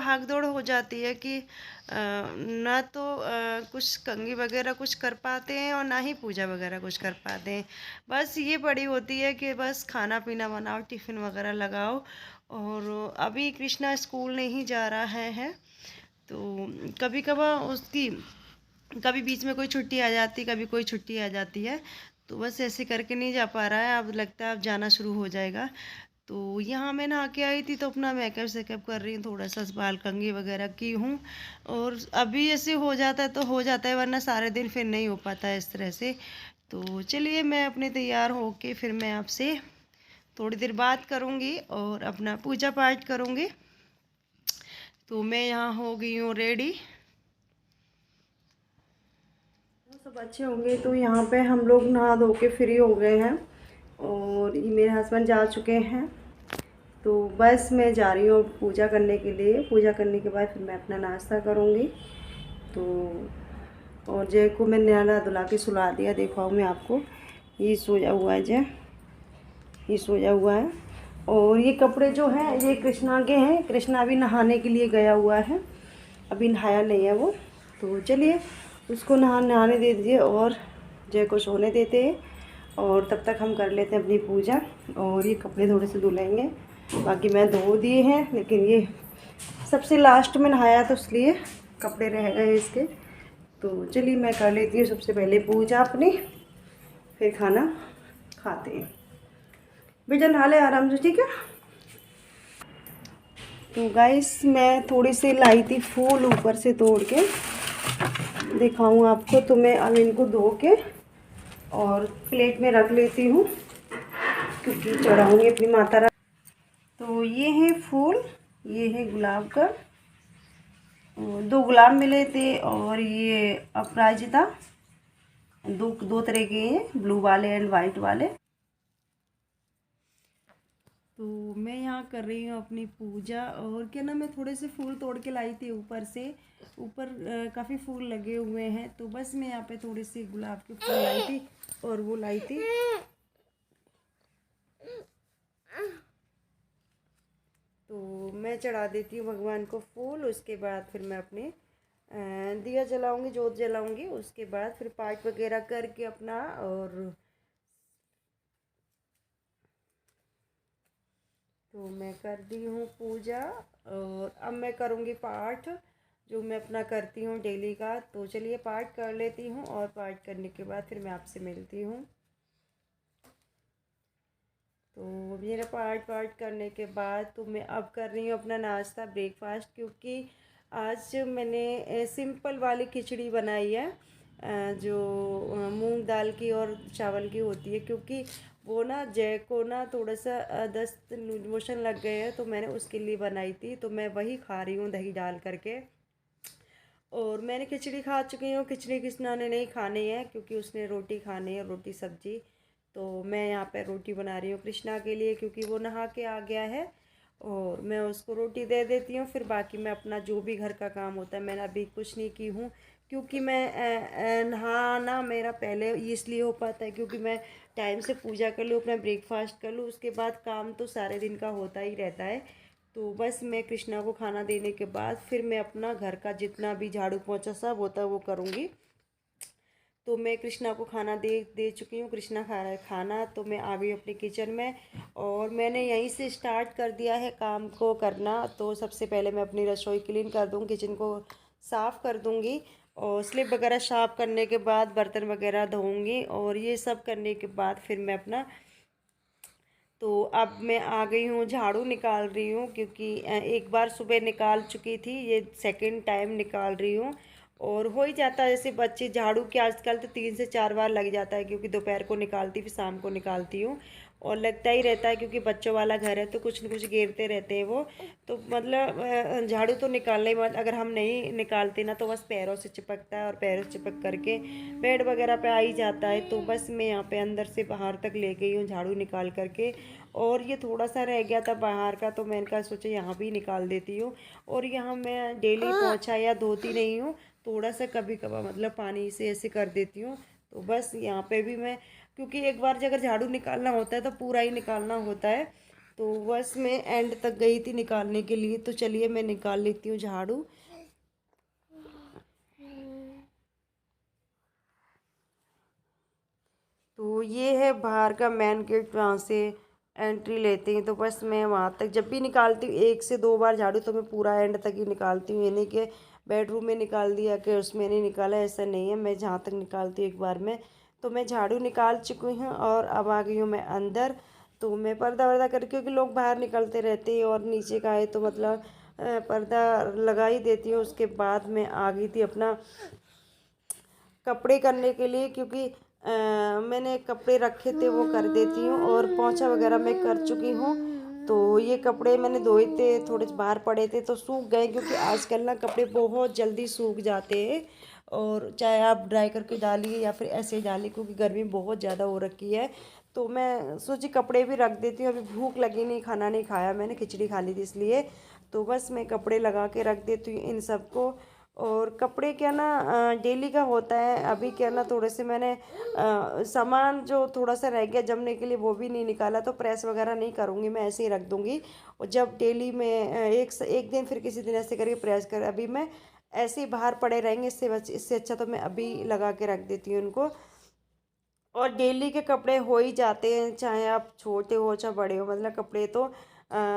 भाग दौड़ हो जाती है कि ना तो कुछ कंघी वगैरह कुछ कर पाते हैं और ना ही पूजा वगैरह कुछ कर पाते हैं। बस ये पड़ी होती है कि बस खाना पीना बनाओ, टिफ़िन वगैरह लगाओ। और अभी कृष्णा स्कूल नहीं जा रहा है तो कभी कभार उसकी कभी बीच में कोई छुट्टी आ जाती, कभी कोई छुट्टी आ जाती है, तो बस ऐसे करके नहीं जा पा रहा है। अब लगता है अब जाना शुरू हो जाएगा। तो यहाँ मैं नहा के आई थी तो अपना मेकअप सेकअप कर रही हूँ, थोड़ा सा बाल कंघी वगैरह की हूँ। और अभी ऐसे हो जाता है तो हो जाता है, वरना सारे दिन फिर नहीं हो पाता है इस तरह से। तो चलिए मैं अपने तैयार होके फिर मैं आपसे थोड़ी देर बात करूँगी और अपना पूजा पाठ करूँगी। तो मैं यहाँ हो गई हूँ रेडी। सब अच्छे होंगे। तो यहाँ पे हम लोग नहा धो के फ्री हो गए हैं और ये मेरे हस्बैंड जा चुके हैं। तो बस मैं जा रही हूँ पूजा करने के लिए। पूजा करने के बाद फिर मैं अपना नाश्ता करूँगी। तो और जय को मैं नहा धुला के सुला दिया। दिखाऊँ मैं आपको, ये सोया हुआ है जय, ये सोया हुआ है। और ये कपड़े जो हैं ये कृष्णा के हैं। कृष्णा अभी नहाने के लिए गया हुआ है, अभी नहाया नहीं है वो। तो चलिए उसको नहाने दे दीजिए और जय को सोने देते हैं और तब तक हम कर लेते हैं अपनी पूजा। और ये कपड़े थोड़े से धुलेंगे, बाकी मैं धो दिए हैं, लेकिन ये सबसे लास्ट में नहाया तो इसलिए कपड़े रह गए इसके। तो चलिए मैं कर लेती हूँ सबसे पहले पूजा अपनी, फिर खाना खाते हैं। बेटा नहा ले आराम से, ठीक है। तो गाइस मैं थोड़ी सी लाई थी फूल ऊपर से तोड़ के, दिखाऊँ आपको। तो मैं अब इनको धो के और प्लेट में रख लेती हूँ क्योंकि चढ़ाऊँगी अपनी माता रानी। तो ये है फूल, ये है गुलाब का। दो गुलाब मिले थे और ये अपराजिता, दो दो तरह के हैं, ब्लू वाले एंड वाइट वाले। तो मैं यहाँ कर रही हूँ अपनी पूजा। और क्या ना, मैं थोड़े से फूल तोड़ के लाई थी ऊपर से, ऊपर काफ़ी फूल लगे हुए हैं। तो बस मैं यहाँ पे थोड़ी सी गुलाब के फूल लाई थी और वो लाई थी। तो मैं चढ़ा देती हूँ भगवान को फूल। उसके बाद फिर मैं अपने दिया जलाऊंगी, जोत जलाऊंगी। उसके बाद फिर पाठ वगैरह करके अपना, और तो मैं कर दी हूँ पूजा। और अब मैं करूँगी पाठ जो मैं अपना करती हूँ डेली का। तो चलिए पाठ कर लेती हूँ और पाठ करने के बाद फिर मैं आपसे मिलती हूँ। तो मेरा पाठ करने के बाद तो मैं अब कर रही हूँ अपना नाश्ता, ब्रेकफास्ट। क्योंकि आज मैंने सिंपल वाली खिचड़ी बनाई है, जो मूंग दाल की और चावल की होती है। क्योंकि वो ना जय को ना थोड़ा सा दस्त लूज मोशन लग गए हैं, तो मैंने उसके लिए बनाई थी। तो मैं वही खा रही हूँ दही डाल करके। और मैंने खिचड़ी खा चुकी हूँ। खिचड़ी कृष्णा ने नहीं खानी है क्योंकि उसने रोटी खानी है, रोटी सब्जी। तो मैं यहाँ पे रोटी बना रही हूँ कृष्णा के लिए, क्योंकि वो नहा के आ गया है। और मैं उसको रोटी दे देती हूँ, फिर बाकी मैं अपना जो भी घर का काम होता है, मैंने अभी कुछ नहीं की हूँ। क्योंकि मैं नहाना मेरा पहले इसलिए हो पाता है क्योंकि मैं टाइम से पूजा कर लूँ, अपना ब्रेकफास्ट कर लूँ, उसके बाद काम तो सारे दिन का होता ही रहता है। तो बस मैं कृष्णा को खाना देने के बाद फिर मैं अपना घर का जितना भी झाड़ू पोंछा सब होता है वो करूँगी। तो मैं कृष्णा को खाना दे दे चुकी हूँ। कृष्णा खा रहा है खाना। तो मैं आ गई अपने किचन में और मैंने यहीं से स्टार्ट कर दिया है काम को करना। तो सबसे पहले मैं अपनी रसोई क्लीन कर दूँ, किचन को साफ़ कर दूँगी। और स्लिप वगैरह साफ़ करने के बाद बर्तन वगैरह धोऊँगी। और ये सब करने के बाद फिर मैं अपना, तो अब मैं आ गई हूँ झाड़ू निकाल रही हूँ। क्योंकि एक बार सुबह निकाल चुकी थी, ये सेकंड टाइम निकाल रही हूँ। और हो ही जाता है जैसे बच्चे झाड़ू के आजकल तो 3 से 4 बार लग जाता है, क्योंकि दोपहर को निकालती फिर शाम को निकालती हूँ। और लगता ही रहता है क्योंकि बच्चों वाला घर है तो कुछ न कुछ घेरते रहते हैं वो। तो मतलब झाड़ू तो निकालना ही, मतलब अगर हम नहीं निकालते ना तो बस पैरों से चिपकता है और पैरों से चिपक करके बेड वगैरह पे आ ही जाता है। तो बस मैं यहाँ पे अंदर से बाहर तक ले गई हूँ झाड़ू निकाल करके। और ये थोड़ा सा रह गया था बाहर का, तो मैंने कहा सोचा यहाँ भी निकाल देती हूँ। और यहाँ मैं डेली पोंछा या धोती नहीं हूँ, थोड़ा सा कभी कभार मतलब पानी से ऐसे कर देती हूँ। तो बस यहाँ पे भी मैं, क्योंकि एक बार अगर झाड़ू निकालना होता है तो पूरा ही निकालना होता है। तो बस मैं एंड तक गई थी निकालने के लिए, तो चलिए मैं निकाल लेती हूँ झाड़ू। तो ये है बाहर का मेन गेट, वहाँ से एंट्री लेते हैं। तो बस मैं वहाँ तक जब भी निकालती हूँ 1 से 2 बार झाड़ू, तो मैं पूरा एंड तक ही निकालती हूँ। ये नहीं कि बेडरूम में निकाल दिया कि उसमें नहीं निकाला, ऐसा नहीं है। मैं जहाँ तक निकालती हूँ एक बार में। तो मैं झाड़ू निकाल चुकी हूँ और अब आ गई हूँ मैं अंदर। तो मैं पर्दा वर्दा कर, क्योंकि लोग बाहर निकलते रहते हैं और नीचे का है तो मतलब पर्दा लगा ही देती हूँ। उसके बाद मैं आ गई थी अपना कपड़े करने के लिए, क्योंकि मैंने कपड़े रखे थे वो कर देती हूँ, और पोंछा वगैरह मैं कर चुकी हूँ। तो ये कपड़े मैंने धोए थे, थोड़े बाहर पड़े थे तो सूख गए, क्योंकि आजकल ना कपड़े बहुत जल्दी सूख जाते हैं। और चाहे आप ड्राई करके डालिए या फिर ऐसे डालिए, क्योंकि गर्मी बहुत ज़्यादा हो रखी है। तो मैं सोची कपड़े भी रख देती हूँ, अभी भूख लगी नहीं, खाना नहीं खाया मैंने, खिचड़ी खा ली थी इसलिए। तो बस मैं कपड़े लगा के रख देती हूँ इन सबको। और कपड़े क्या ना डेली का होता है। अभी क्या ना थोड़े से मैंने सामान जो थोड़ा सा रह गया जमने के लिए वो भी नहीं निकाला, तो प्रेस वगैरह नहीं करूँगी, मैं ऐसे ही रख दूँगी। और जब डेली में एक दिन फिर किसी दिन ऐसे करके प्रेस कर, अभी मैं ऐसे ही बाहर पड़े रहेंगे, इससे अच्छा तो मैं अभी लगा के रख देती हूँ उनको। और डेली के कपड़े हो ही जाते हैं, चाहे आप छोटे हो चाहे बड़े हो, मतलब कपड़े तो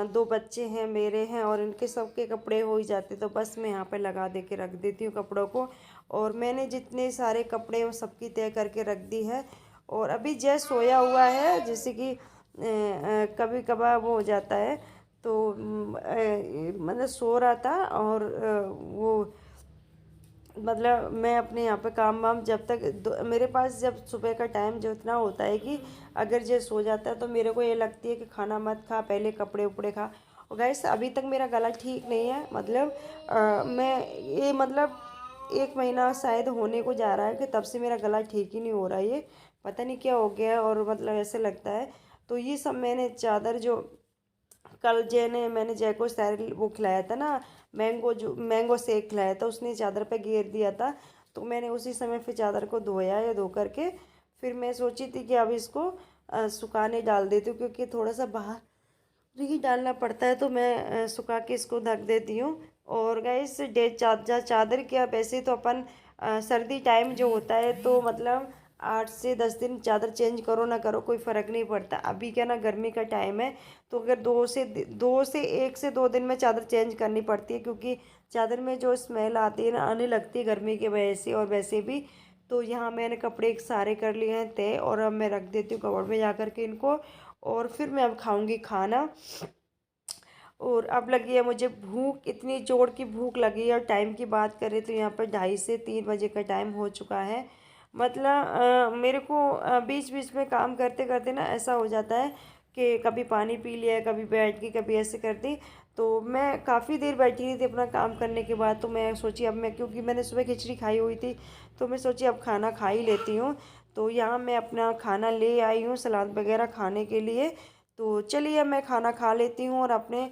2 बच्चे हैं मेरे हैं और इनके सबके कपड़े हो ही जाते। तो बस मैं यहाँ पे लगा दे के रख देती हूँ कपड़ों को। और मैंने जितने सारे कपड़े वो सबकी तय करके रख दी है। और अभी जैसे सोया हुआ है, जैसे कि कभी कभार वो हो जाता है, तो मतलब सो रहा था। और वो मतलब मैं अपने यहाँ पे काम वाम जब तक मेरे पास जब सुबह का टाइम जो इतना होता है कि अगर जे सो जाता है तो मेरे को ये लगती है कि खाना मत खा, पहले कपड़े उपड़े खा। और गैस अभी तक मेरा गला ठीक नहीं है, मतलब मैं ये मतलब 1 महीना शायद होने को जा रहा है कि तब से मेरा गला ठीक ही नहीं हो रहा है। ये पता नहीं क्या हो गया है, और मतलब ऐसे लगता है। तो ये सब मैंने चादर जो कल मैंने जय को सैर वो खिलाया था ना, मैंगो शेक खिलाया था, उसने चादर पे घेर दिया था। तो मैंने उसी समय फिर चादर को धोया या धो करके फिर मैं सोची थी कि अब इसको सुखाने डाल देती हूँ, क्योंकि थोड़ा सा बाहर ही डालना पड़ता है। तो मैं सुखा के इसको ढक देती हूँ। और गाइस चादर क्या, वैसे तो अपन सर्दी टाइम जो होता है तो मतलब 8 से 10 दिन चादर चेंज करो ना करो कोई फ़र्क नहीं पड़ता। अभी क्या ना गर्मी का टाइम है, तो अगर 1 से 2 दिन में चादर चेंज करनी पड़ती है, क्योंकि चादर में जो स्मेल आती है ना, आने लगती है गर्मी की वजह से। और वैसे भी तो यहाँ मैंने कपड़े सारे कर लिए हैं तय, और अब मैं रख देती हूँ कबर्ड में जा कर के इनको। और फिर मैं अब खाऊंगी खाना। और अब लगी है मुझे भूख, इतनी जोर की भूख लगी है। और टाइम की बात करें तो यहाँ पर 2:30 से 3 बजे का टाइम हो चुका है। मतलब मेरे को बीच बीच में काम करते करते ना ऐसा हो जाता है कि कभी पानी पी लिया, कभी बैठ गई, कभी ऐसे कर दी। तो मैं काफ़ी देर बैठी रही थी अपना काम करने के बाद। तो मैं सोची अब मैं, क्योंकि मैंने सुबह खिचड़ी खाई हुई थी, तो मैं सोची अब खाना खा ही लेती हूँ। तो यहाँ मैं अपना खाना ले आई हूँ, सलाद वगैरह खाने के लिए। तो चलिए मैं खाना खा लेती हूँ और अपने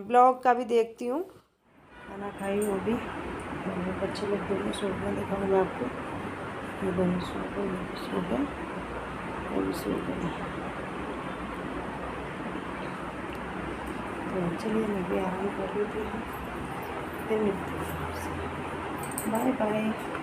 ब्लॉग का भी देखती हूँ। खाना खाई हूँ अभी, और बच्चे लोग दोनों सो गए, दिखाऊँगा आपको। ये दोनों सो गए, ये भी सो गए, ये भी सो गए। तो चलिए मैं भी आराम कर लेती हूँ, फिर मिलती हूँ। Bye bye.